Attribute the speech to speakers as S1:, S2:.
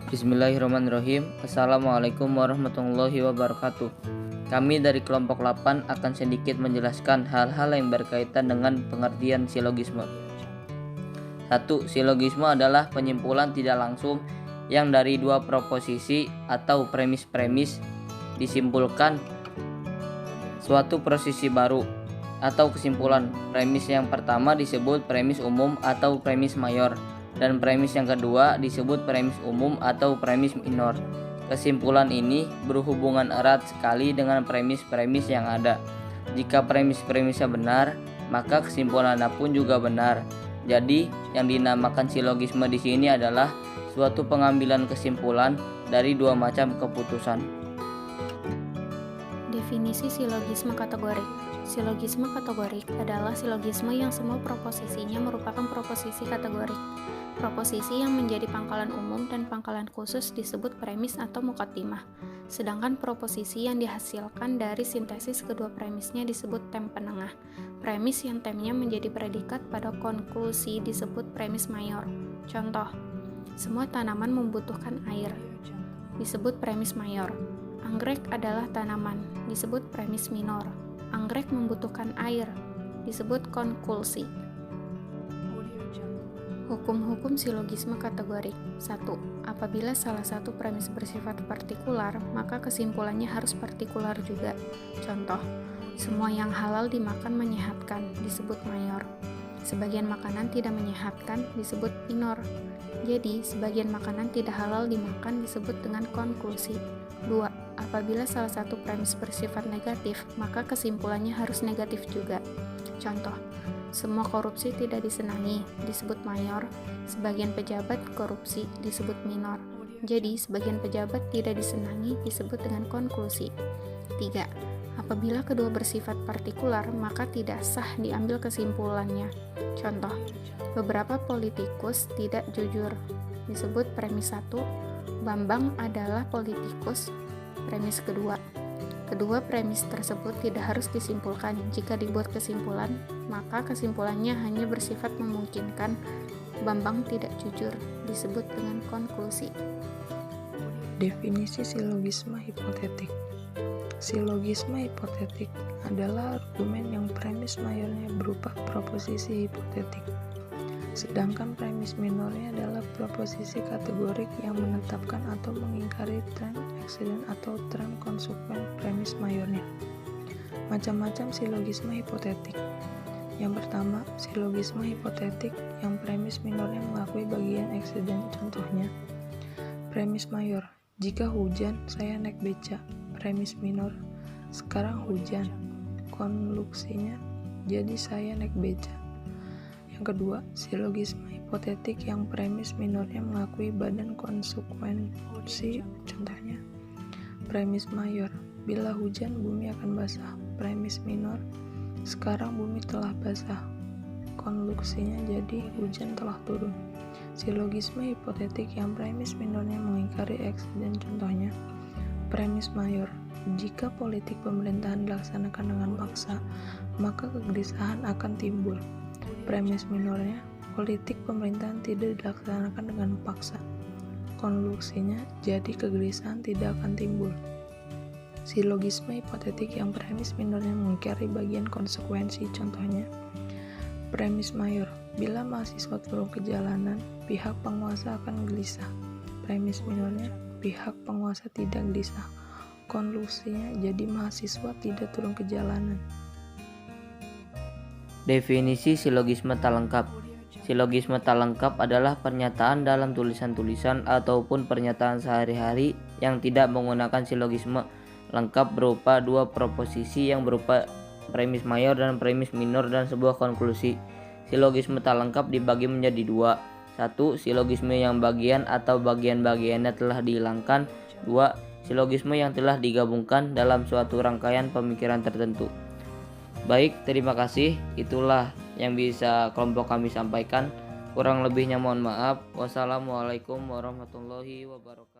S1: Bismillahirrahmanirrahim. Assalamualaikum warahmatullahi wabarakatuh. Kami dari kelompok 8 akan sedikit menjelaskan hal-hal yang berkaitan dengan pengertian silogisme. 1. Silogisme adalah penyimpulan tidak langsung yang dari dua proposisi atau premis-premis disimpulkan suatu posisi baru atau kesimpulan. Premis yang pertama disebut premis umum atau premis mayor, dan premis yang kedua disebut premis umum atau premis minor. Kesimpulan ini berhubungan erat sekali dengan premis-premis yang ada. Jika premis-premisnya benar, maka kesimpulannya pun juga benar. Jadi, yang dinamakan silogisme di sini adalah suatu pengambilan kesimpulan dari dua macam keputusan.
S2: Definisi silogisme kategorik. Silogisme kategorik adalah silogisme yang semua proposisinya merupakan proposisi kategorik. Proposisi yang menjadi pangkalan umum dan pangkalan khusus disebut premis atau muqaddimah. Sedangkan proposisi yang dihasilkan dari sintesis kedua premisnya disebut tem penengah. Premis yang temnya menjadi predikat pada konklusi disebut premis mayor. Contoh, semua tanaman membutuhkan air, disebut premis mayor. Anggrek adalah tanaman, disebut premis minor. Anggrek membutuhkan air, disebut konklusi. Hukum-hukum silogisme kategorik. 1. Apabila salah satu premis bersifat partikular, maka kesimpulannya harus partikular juga. Contoh, semua yang halal dimakan menyehatkan, disebut mayor. Sebagian makanan tidak menyehatkan, disebut minor. Jadi, sebagian makanan tidak halal dimakan disebut dengan konklusi. 2. Apabila salah satu premis bersifat negatif, maka kesimpulannya harus negatif juga. Contoh, semua korupsi tidak disenangi, disebut mayor. Sebagian pejabat korupsi disebut minor. Jadi, sebagian pejabat tidak disenangi disebut dengan konklusi. 3. Apabila kedua bersifat partikular, maka tidak sah diambil kesimpulannya. Contoh, beberapa politikus tidak jujur, disebut premis 1. Bambang adalah politikus, premis kedua. Kedua premis tersebut tidak harus disimpulkan. Jika dibuat kesimpulan, maka kesimpulannya hanya bersifat memungkinkan. Bambang tidak jujur, disebut dengan konklusi.
S3: Definisi silogisme hipotetik. Silogisme hipotetik adalah argumen yang premis mayornya berupa proposisi hipotetik, sedangkan premis minornya adalah proposisi kategorik yang menetapkan atau mengingkari tren eksiden atau tren konsekuen premis mayornya. Macam-macam silogisme hipotetik. Yang pertama, silogisme hipotetik yang premis minornya mengakui bagian eksiden. Contohnya, premis mayor, jika hujan saya naik beca. Premis minor, sekarang hujan. Konklusinya, jadi saya naik beca. Yang kedua, silogisme hipotetik yang premis minornya mengakui badan konsekuensi. Contohnya, premis mayor, bila hujan bumi akan basah. Premis minor, sekarang bumi telah basah. Konklusinya jadi hujan telah turun. Silogisme hipotetik yang premis minornya mengingkari eksiden. Contohnya, premis mayor, jika politik pemerintahan dilaksanakan dengan paksa, maka kegelisahan akan timbul. Premis minornya, politik pemerintahan tidak dilaksanakan dengan paksa. Konklusinya, jadi kegelisahan tidak akan timbul. Silogisme hipotetik yang premis minornya mengingkari bagian konsekuensi. Contohnya, premis mayor, bila mahasiswa turun ke jalanan, pihak penguasa akan gelisah. Premis minornya, pihak penguasa tidak gelisah. Konklusinya, jadi mahasiswa tidak turun ke jalanan.
S1: Definisi silogisme tak lengkap. Silogisme tak lengkap adalah pernyataan dalam tulisan-tulisan ataupun pernyataan sehari-hari yang tidak menggunakan silogisme lengkap berupa dua proposisi yang berupa premis mayor dan premis minor dan sebuah konklusi. Silogisme tak lengkap dibagi menjadi dua. 1. Silogisme yang bagian atau bagian-bagiannya telah dihilangkan. 2. Silogisme yang telah digabungkan dalam suatu rangkaian pemikiran tertentu. Baik, terima kasih. Itulah yang bisa kelompok kami sampaikan. Kurang lebihnya mohon maaf. Wassalamualaikum warahmatullahi wabarakatuh.